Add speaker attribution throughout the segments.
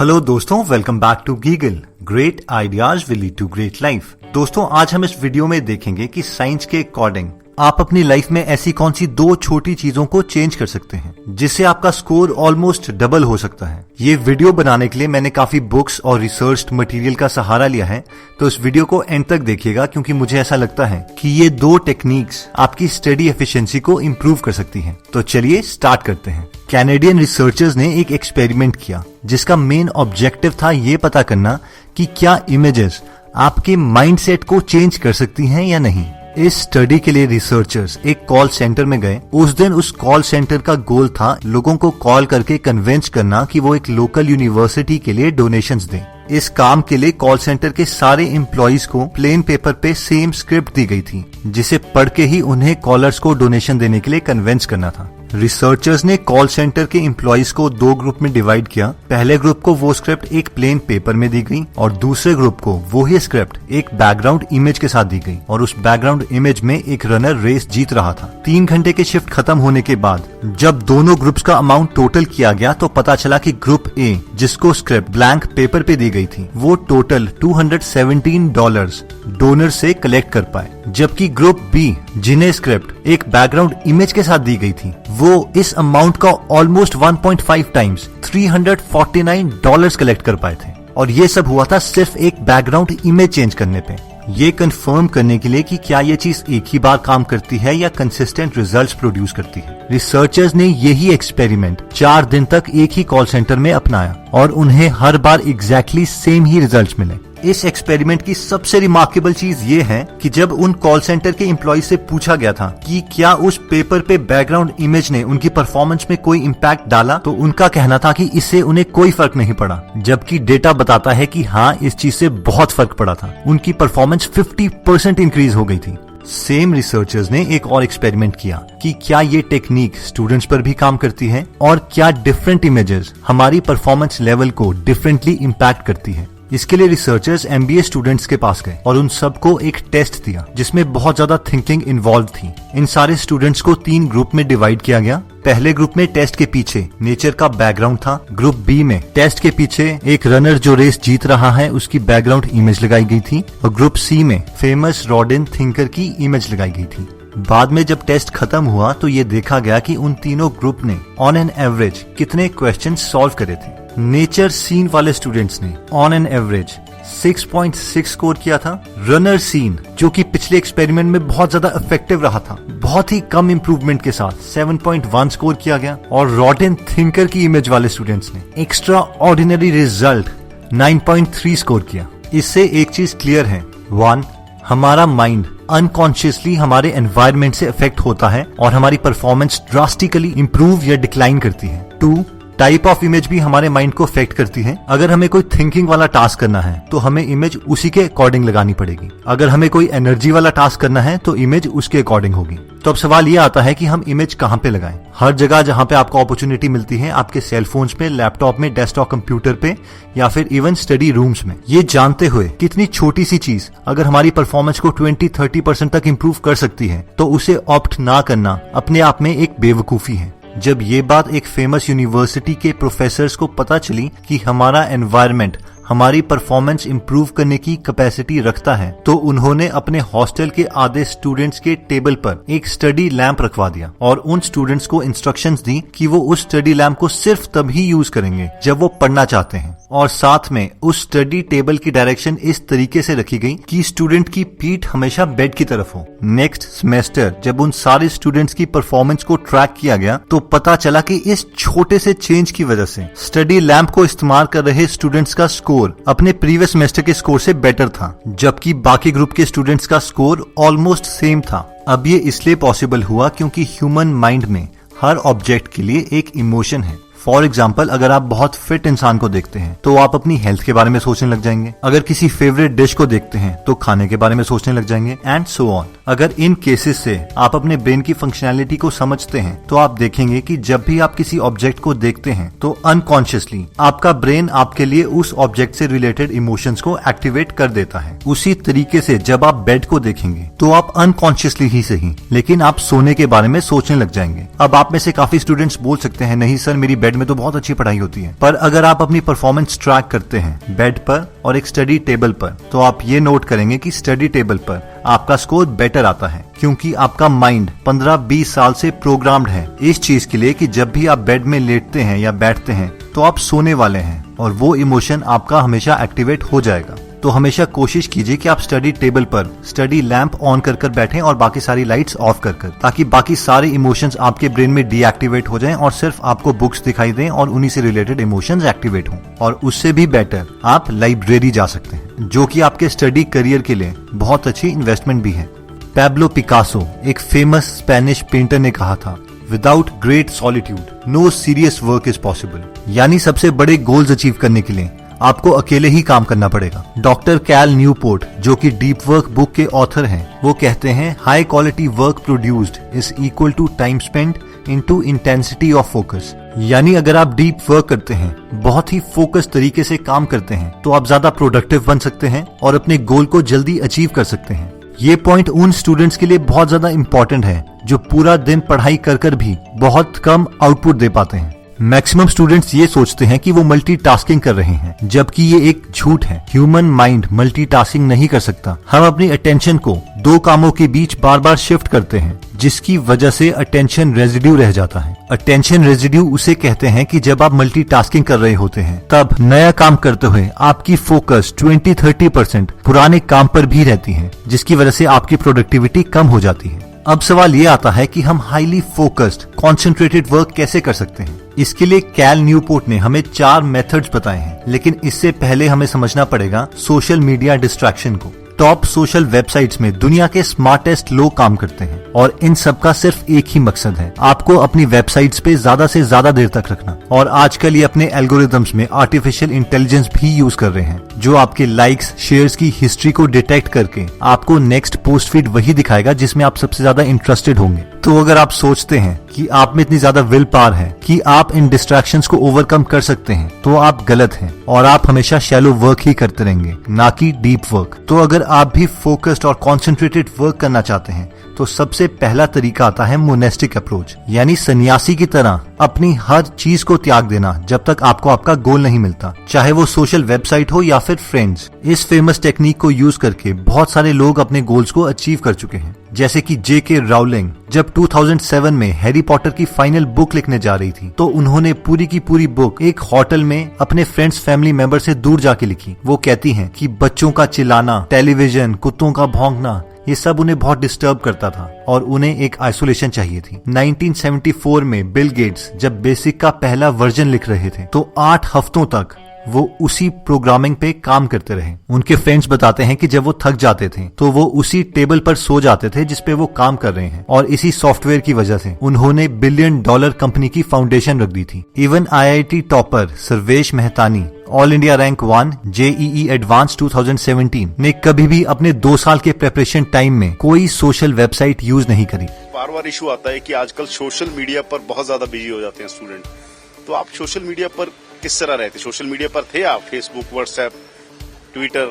Speaker 1: Hello दोस्तों, welcome back to Geegle. Great ideas will lead to great life. दोस्तों, आज हम इस वीडियो में देखेंगे कि साइंस के अकॉर्डिंग आप अपनी लाइफ में ऐसी कौन सी दो छोटी चीजों को चेंज कर सकते हैं जिससे आपका स्कोर ऑलमोस्ट डबल हो सकता है। ये वीडियो बनाने के लिए मैंने काफी बुक्स और रिसर्च मटेरियल का सहारा लिया है, तो इस वीडियो को एंड तक देखिएगा क्योंकि मुझे ऐसा लगता है कि ये दो टेक्निक्स आपकी स्टडी एफिशिएंसी को इम्प्रूव कर सकती हैं। तो चलिए स्टार्ट करते हैं। कैनेडियन रिसर्चर्स ने एक एक्सपेरिमेंट किया जिसका मेन ऑब्जेक्टिव था ये पता करना कि क्या इमेजेस आपके माइंडसेट को चेंज कर सकती हैं या नहीं। इस स्टडी के लिए रिसर्चर्स एक कॉल सेंटर में गए। उस दिन उस कॉल सेंटर का गोल था लोगों को कॉल करके कन्विंस करना कि वो एक लोकल यूनिवर्सिटी के लिए डोनेशंस दें। इस काम के लिए कॉल सेंटर के सारे एम्प्लॉइज को प्लेन पेपर पे सेम स्क्रिप्ट दी गई थी जिसे पढ़ के ही उन्हें कॉलर्स को डोनेशन देने के लिए कन्विंस करना था। रिसर्चर्स ने कॉल सेंटर के एम्प्लॉइज को दो ग्रुप में डिवाइड किया। पहले ग्रुप को वो स्क्रिप्ट एक प्लेन पेपर में दी गई और दूसरे ग्रुप को वो ही स्क्रिप्ट एक बैकग्राउंड इमेज के साथ दी गई और उस बैकग्राउंड इमेज में एक रनर रेस जीत रहा था। 3 घंटे के शिफ्ट खत्म होने के बाद जब दोनों ग्रुप्स का अमाउंट टोटल किया गया तो पता चला कि ग्रुप ए, जिसको स्क्रिप्ट ब्लैंक पेपर पे दी गई थी, वो टोटल $217 डोनर से कलेक्ट कर पाए, जबकि ग्रुप बी, जिन्हें स्क्रिप्ट एक बैकग्राउंड इमेज के साथ दी गई थी, वो इस अमाउंट का ऑलमोस्ट 1.5 टाइम्स $349 कलेक्ट कर पाए थे। और ये सब हुआ था सिर्फ एक बैकग्राउंड इमेज चेंज करने पे। ये कंफर्म करने के लिए कि क्या ये चीज एक ही बार काम करती है या कंसिस्टेंट रिजल्ट्स प्रोड्यूस करती है। रिसर्चर्स ने यही एक्सपेरिमेंट 4 दिन तक एक ही कॉल सेंटर में अपनाया और उन्हें हर बार एग्जैक्टली सेम ही रिजल्ट्स मिले। इस एक्सपेरिमेंट की सबसे रिमार्केबल चीज ये है कि जब उन कॉल सेंटर के एम्प्लॉइज से पूछा गया था कि क्या उस पेपर पे बैकग्राउंड इमेज ने उनकी परफॉर्मेंस में कोई इम्पैक्ट डाला, तो उनका कहना था कि इससे उन्हें कोई फर्क नहीं पड़ा, जबकि डेटा बताता है कि हाँ, इस चीज से बहुत फर्क पड़ा था। उनकी परफॉर्मेंस 50% इंक्रीज हो गई थी। सेम रिसर्चर्स ने एक और एक्सपेरिमेंट किया कि क्या ये टेक्निक स्टूडेंट्स पर भी काम करती है और क्या डिफरेंट इमेजेस हमारी परफॉर्मेंस लेवल को डिफरेंटली इम्पैक्ट करती है। इसके लिए रिसर्चर्स MBA स्टूडेंट्स के पास गए और उन सबको एक टेस्ट दिया जिसमें बहुत ज्यादा थिंकिंग इन्वॉल्व थी। इन सारे स्टूडेंट्स को 3 ग्रुप में डिवाइड किया गया। पहले ग्रुप में टेस्ट के पीछे नेचर का बैकग्राउंड था। ग्रुप बी में टेस्ट के पीछे एक रनर जो रेस जीत रहा है उसकी बैकग्राउंड इमेज लगाई गई थी और ग्रुप सी में फेमस रॉडिन थिंकर की इमेज लगाई गई थी। बाद में जब टेस्ट खत्म हुआ तो ये देखा गया कि उन तीनों ग्रुप ने ऑन एन एवरेज कितने क्वेश्चन सॉल्व करे थे। नेचर सीन वाले स्टूडेंट्स ने ऑन एन एवरेज 6.6 स्कोर किया था। रनर सीन, जो कि पिछले एक्सपेरिमेंट में बहुत ज्यादा इफेक्टिव रहा था, बहुत ही कम इंप्रूवमेंट के साथ 7.1 स्कोर किया गया। और रॉडिन थिंकर की इमेज वाले स्टूडेंट्स ने एक्स्ट्रा ऑर्डिनरी रिजल्ट 9.3 स्कोर किया। इससे एक चीज क्लियर है, 1, हमारा माइंड अनकॉन्शियसली हमारे एनवायरनमेंट से अफेक्ट होता है और हमारी परफॉर्मेंस ड्रास्टिकली इंप्रूव या डिक्लाइन करती है। 2, टाइप ऑफ इमेज भी हमारे माइंड को अफेक्ट करती है। अगर हमें कोई थिंकिंग वाला टास्क करना है तो हमें इमेज उसी के अकॉर्डिंग लगानी पड़ेगी। अगर हमें कोई एनर्जी वाला टास्क करना है तो इमेज उसके अकॉर्डिंग होगी। तो अब सवाल ये आता है कि हम इमेज कहाँ पे लगाएं। हर जगह जहाँ पे आपको अपॉर्चुनिटी मिलती है, आपके सेल फोन्स पे, लैपटॉप में, डेस्कटॉप कंप्यूटर पे या फिर इवन स्टडी रूम्स में। ये जानते हुए कितनी छोटी सी चीज अगर हमारी परफॉर्मेंस को 20-30% तक इम्प्रूव कर सकती है तो उसे ऑप्ट ना करना अपने आप में एक बेवकूफी है। जब ये बात एक फेमस यूनिवर्सिटी के प्रोफेसर्स को पता चली कि हमारा एनवायरनमेंट हमारी परफॉर्मेंस इंप्रूव करने की कैपेसिटी रखता है, तो उन्होंने अपने हॉस्टल के आधे स्टूडेंट्स के टेबल पर एक स्टडी लैंप रखवा दिया और उन स्टूडेंट्स को इंस्ट्रक्शंस दी कि वो उस स्टडी लैंप को सिर्फ तभी यूज करेंगे जब वो पढ़ना चाहते हैं। और साथ में उस स्टडी टेबल की डायरेक्शन इस तरीके से रखी गई कि स्टूडेंट की पीठ हमेशा बेड की तरफ हो। नेक्स्ट सेमेस्टर जब उन सारे स्टूडेंट्स की परफॉर्मेंस को ट्रैक किया गया तो पता चला कि इस छोटे से चेंज की वजह से स्टडी लैंप को इस्तेमाल कर रहे स्टूडेंट्स का स्कोर अपने प्रीवियस सेमेस्टर के स्कोर से बेटर था, जबकि बाकी ग्रुप के स्टूडेंट्स का स्कोर ऑलमोस्ट सेम था। अब ये इसलिए पॉसिबल हुआ क्योंकि ह्यूमन माइंड में हर ऑब्जेक्ट के लिए एक इमोशन है। फॉर एग्जाम्पल, अगर आप बहुत फिट इंसान को देखते हैं तो आप अपनी हेल्थ के बारे में सोचने लग जाएंगे। अगर किसी फेवरेट डिश को देखते हैं तो खाने के बारे में सोचने लग जाएंगे, एंड सो ऑन। अगर इन केसेस से आप अपने ब्रेन की फंक्शनैलिटी को समझते हैं तो आप देखेंगे कि जब भी आप किसी ऑब्जेक्ट को देखते हैं तो अनकॉन्शियसली आपका ब्रेन आपके लिए उस ऑब्जेक्ट से रिलेटेड इमोशंस को एक्टिवेट कर देता है। उसी तरीके से जब आप बेड को देखेंगे तो आप अनकॉन्शियसली ही सही, लेकिन आप सोने के बारे में सोचने लग जाएंगे। अब आप में से काफी स्टूडेंट्स बोल सकते हैं, नहीं सर, मेरी बेड बेड में तो बहुत अच्छी पढ़ाई होती है, पर अगर आप अपनी परफॉर्मेंस ट्रैक करते हैं बेड पर और एक स्टडी टेबल पर, तो आप ये नोट करेंगे कि स्टडी टेबल पर आपका स्कोर बेटर आता है, क्योंकि आपका माइंड 15-20 साल से प्रोग्राम्ड है इस चीज के लिए कि जब भी आप बेड में लेटते हैं या बैठते हैं तो आप सोने वाले हैं, और वो इमोशन आपका हमेशा एक्टिवेट हो जाएगा। तो हमेशा कोशिश कीजिए कि आप स्टडी टेबल पर स्टडी लैंप ऑन कर बैठें और बाकी सारी लाइट्स ऑफ कर, ताकि बाकी सारे इमोशंस आपके ब्रेन में डीएक्टिवेट हो जाएं और सिर्फ आपको बुक्स दिखाई दें और उन्हीं से रिलेटेड इमोशंस एक्टिवेट हों। और उससे भी बेटर आप लाइब्रेरी जा सकते हैं, जो कि आपके स्टडी करियर के लिए बहुत अच्छी इन्वेस्टमेंट भी है। पैब्लो पिकासो, एक फेमस स्पेनिश पेंटर, ने कहा था, without great solitude no serious work is possible. यानी सबसे बड़े गोल्स अचीव करने के लिए आपको अकेले ही काम करना पड़ेगा। डॉक्टर कैल न्यूपोर्ट, जो कि डीप वर्क बुक के ऑथर हैं, वो कहते हैं high quality work produced is equal to time spent into intensity of focus. यानी अगर आप डीप वर्क करते हैं, बहुत ही फोकस तरीके से काम करते हैं, तो आप ज्यादा प्रोडक्टिव बन सकते हैं और अपने गोल को जल्दी अचीव कर सकते हैं। ये पॉइंट उन स्टूडेंट्स के लिए बहुत ज्यादा इंपॉर्टेंट है जो पूरा दिन पढ़ाई कर भी बहुत कम आउटपुट दे पाते हैं। मैक्सिमम स्टूडेंट्स ये सोचते हैं कि वो मल्टीटास्किंग कर रहे हैं, जबकि ये एक झूठ है। ह्यूमन माइंड मल्टीटास्किंग नहीं कर सकता। हम अपनी अटेंशन को दो कामों के बीच बार बार शिफ्ट करते हैं, जिसकी वजह से अटेंशन रेजिड्यू रह जाता है। अटेंशन रेजिड्यू उसे कहते हैं कि जब आप मल्टीटास्किंग कर रहे होते हैं, तब नया काम करते हुए आपकी फोकस 20-30% पुराने काम पर भी रहती है, जिसकी वजह से आपकी प्रोडक्टिविटी कम हो जाती है। अब सवाल ये आता है कि हम हाईली फोकस्ड कॉन्सेंट्रेटेड वर्क कैसे कर सकते हैं। इसके लिए कैल न्यूपोर्ट ने हमें 4 मेथड्स बताए हैं, लेकिन इससे पहले हमें समझना पड़ेगा सोशल मीडिया डिस्ट्रैक्शन को। टॉप सोशल वेबसाइट्स में दुनिया के स्मार्टेस्ट लोग काम करते हैं, और इन सब का सिर्फ एक ही मकसद है, आपको अपनी वेबसाइट्स पे ज्यादा से ज्यादा देर तक रखना। और आजकल ये अपने एल्गोरिदम्स में आर्टिफिशियल इंटेलिजेंस भी यूज कर रहे हैं, जो आपके लाइक्स शेयर्स की हिस्ट्री को डिटेक्ट करके आपको नेक्स्ट पोस्ट फीड वही दिखाएगा जिसमें आप सबसे ज्यादा इंटरेस्टेड होंगे। तो अगर आप सोचते हैं कि आप में इतनी ज्यादा विल पावर है कि आप इन डिस्ट्रैक्शंस को ओवरकम कर सकते हैं, तो आप गलत हैं और आप हमेशा शैलो वर्क ही करते रहेंगे, ना कि डीप वर्क। तो अगर आप भी फोकस्ड और कॉन्सेंट्रेटेड वर्क करना चाहते हैं, तो सबसे पहला तरीका आता है मोनेस्टिक अप्रोच, यानी सन्यासी की तरह अपनी हर चीज को त्याग देना जब तक आपको आपका गोल नहीं मिलता, चाहे वो सोशल वेबसाइट हो या फिर फ्रेंड्स। इस फेमस टेक्निक को यूज करके बहुत सारे लोग अपने गोल्स को अचीव कर चुके हैं, जैसे कि J.K. राउलिंग जब 2007 में हैरी पॉटर की फाइनल बुक लिखने जा रही थी, तो उन्होंने पूरी की पूरी बुक एक होटल में अपने फ्रेंड्स फैमिली मेंबर से दूर जाके लिखी। वो कहती हैं कि बच्चों का चिल्लाना, टेलीविजन, कुत्तों का भौंकना, ये सब उन्हें बहुत डिस्टर्ब करता था और उन्हें एक आइसोलेशन चाहिए थी। 1974 में बिल गेट्स जब बेसिक का पहला वर्जन लिख रहे थे, तो 8 हफ्तों तक वो उसी प्रोग्रामिंग पे काम करते रहे। उनके फ्रेंड्स बताते हैं कि जब वो थक जाते थे तो वो उसी टेबल पर सो जाते थे जिस पे वो काम कर रहे हैं, और इसी सॉफ्टवेयर की वजह से उन्होंने $1 बिलियन कंपनी की फाउंडेशन रख दी थी। Even IIT topper Sarvesh Mehtani, all India rank 1 JEE advance 2017 ने कभी भी अपने 2 साल के प्रेपरेशन टाइम में कोई सोशल वेबसाइट यूज नहीं करी।
Speaker 2: बार बार इशू आता है कि आजकल सोशल मीडिया पर बहुत ज्यादा बिजी हो जाते हैं स्टूडेंट। तो आप सोशल मीडिया पर किस तरह रहते? सोशल मीडिया पर थे आप? Facebook, WhatsApp, Twitter?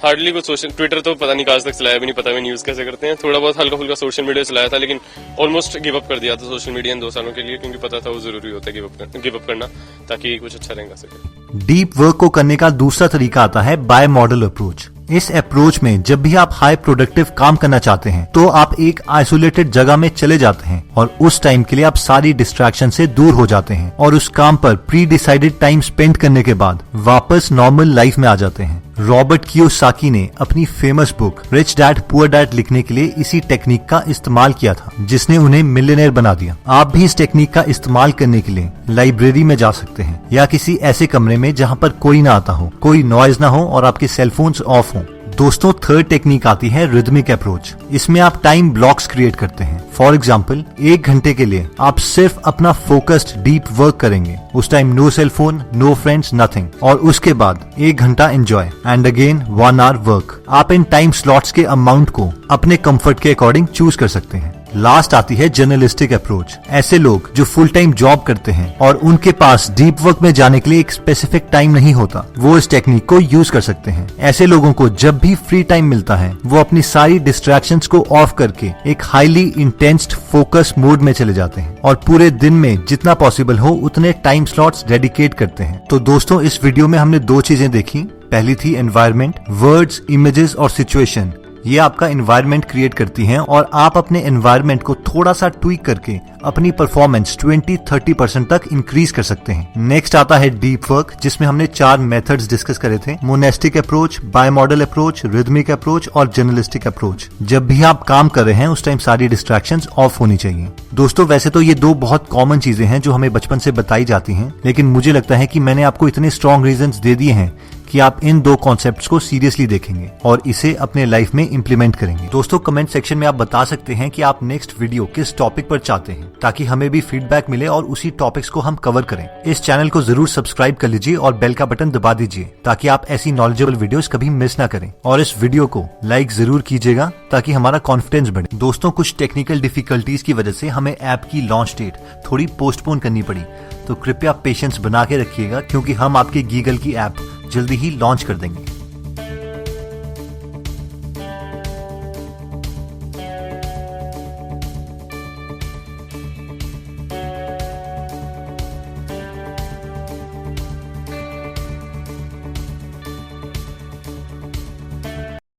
Speaker 3: हार्डली कुछ सोशल, ट्विटर तो पता नहीं आज तक चलाया भी नहीं, पता नहीं यूज कैसे करते हैं। थोड़ा बहुत हल्का फुल्का सोशल मीडिया चलाया था, लेकिन ऑलमोस्ट गिव अप कर दिया था सोशल मीडिया इन 2 सालों के लिए, क्योंकि पता था वो जरूरी होता है गिव अप करना, ताकि कुछ अच्छा रहेगा सके।
Speaker 1: डीप वर्क को करने का दूसरा तरीका आता है बाय मॉडल अप्रोच। इस अप्रोच में जब भी आप हाई प्रोडक्टिव काम करना चाहते हैं, तो आप एक आइसोलेटेड जगह में चले जाते हैं और उस टाइम के लिए आप सारी डिस्ट्रैक्शन से दूर हो जाते हैं और उस काम पर प्री डिसाइडेड टाइम स्पेंड करने के बाद वापस नॉर्मल लाइफ में आ जाते हैं। रॉबर्ट कियोसाकी ने अपनी famous book rich dad poor dad लिखने के लिए इसी टेक्निक का इस्तेमाल किया था, जिसने उन्हें मिलियनेयर बना दिया। आप भी इस टेक्निक का इस्तेमाल करने के लिए लाइब्रेरी में जा सकते हैं या किसी ऐसे कमरे में जहाँ पर कोई ना आता हो, कोई नॉइज ना हो और आपके सेलफोन्स ऑफ हो। दोस्तों, थर्ड टेक्निक आती है रिदमिक अप्रोच। इसमें आप टाइम ब्लॉक्स क्रिएट करते हैं। फॉर एग्जाम्पल, 1 घंटे के लिए आप सिर्फ अपना फोकस्ड डीप वर्क करेंगे। उस time no cellphone, no friends, nothing, और उसके बाद 1 घंटा enjoy and again 1 hour work. आप इन टाइम स्लॉट्स के अमाउंट को अपने कंफर्ट के अकॉर्डिंग चूज कर सकते हैं। लास्ट आती है जर्नलिस्टिक अप्रोच। ऐसे लोग जो फुल टाइम जॉब करते हैं और उनके पास डीप वर्क में जाने के लिए एक स्पेसिफिक टाइम नहीं होता, वो इस टेक्निक को यूज कर सकते हैं। ऐसे लोगों को जब भी फ्री टाइम मिलता है वो अपनी सारी डिस्ट्रैक्शंस को ऑफ करके एक हाईली इंटेंस्ड फोकस मोड में चले जाते हैं और पूरे दिन में जितना पॉसिबल हो उतने टाइम स्लॉट्स डेडिकेट करते हैं। तो दोस्तों, इस वीडियो में हमने दो चीजें देखी। पहली थी एनवायरनमेंट, वर्ड्स, इमेजेस और सिचुएशन। ये आपका एनवायरनमेंट क्रिएट करती हैं और आप अपने एनवायरनमेंट को थोड़ा सा ट्वीक करके अपनी परफॉर्मेंस 20-30% तक इंक्रीज कर सकते हैं। नेक्स्ट आता है डीप वर्क, जिसमें हमने 4 मेथड्स डिस्कस करे थे: monastic approach, bimodal approach, rhythmic approach और जर्नलिस्टिक अप्रोच। जब भी आप काम कर रहे हैं उस टाइम सारी डिस्ट्रैक्शंस ऑफ होनी चाहिए। दोस्तों, वैसे तो ये दो बहुत कॉमन चीजें हैं जो हमें बचपन से बताई जाती हैं, लेकिन मुझे लगता है कि मैंने आपको इतने स्ट्रॉन्ग रीजंस दे दिए हैं कि आप इन दो कॉन्सेप्ट्स को सीरियसली देखेंगे और इसे अपने लाइफ में इंप्लीमेंट करेंगे। दोस्तों, कमेंट सेक्शन में आप बता सकते हैं कि आप नेक्स्ट वीडियो किस टॉपिक पर चाहते हैं, ताकि हमें भी फीडबैक मिले और उसी टॉपिक्स को हम कवर करें। इस चैनल को जरूर सब्सक्राइब कर लीजिए और बेल का बटन दबा दीजिए ताकि आप ऐसी नॉलेजेबल वीडियोस कभी मिस ना करें। और इस वीडियो को लाइक जरूर कीजिएगा ताकि हमारा कॉन्फिडेंस बढ़े। दोस्तों, कुछ टेक्निकल डिफिकल्टीज की वजह से हमें ऐप की लॉन्च डेट थोड़ी पोस्टपोन करनी पड़ी, तो कृपया पेशेंस बना के रखिएगा, क्योंकि हम आपके गीगल की ऐप जल्दी ही लॉन्च कर देंगे।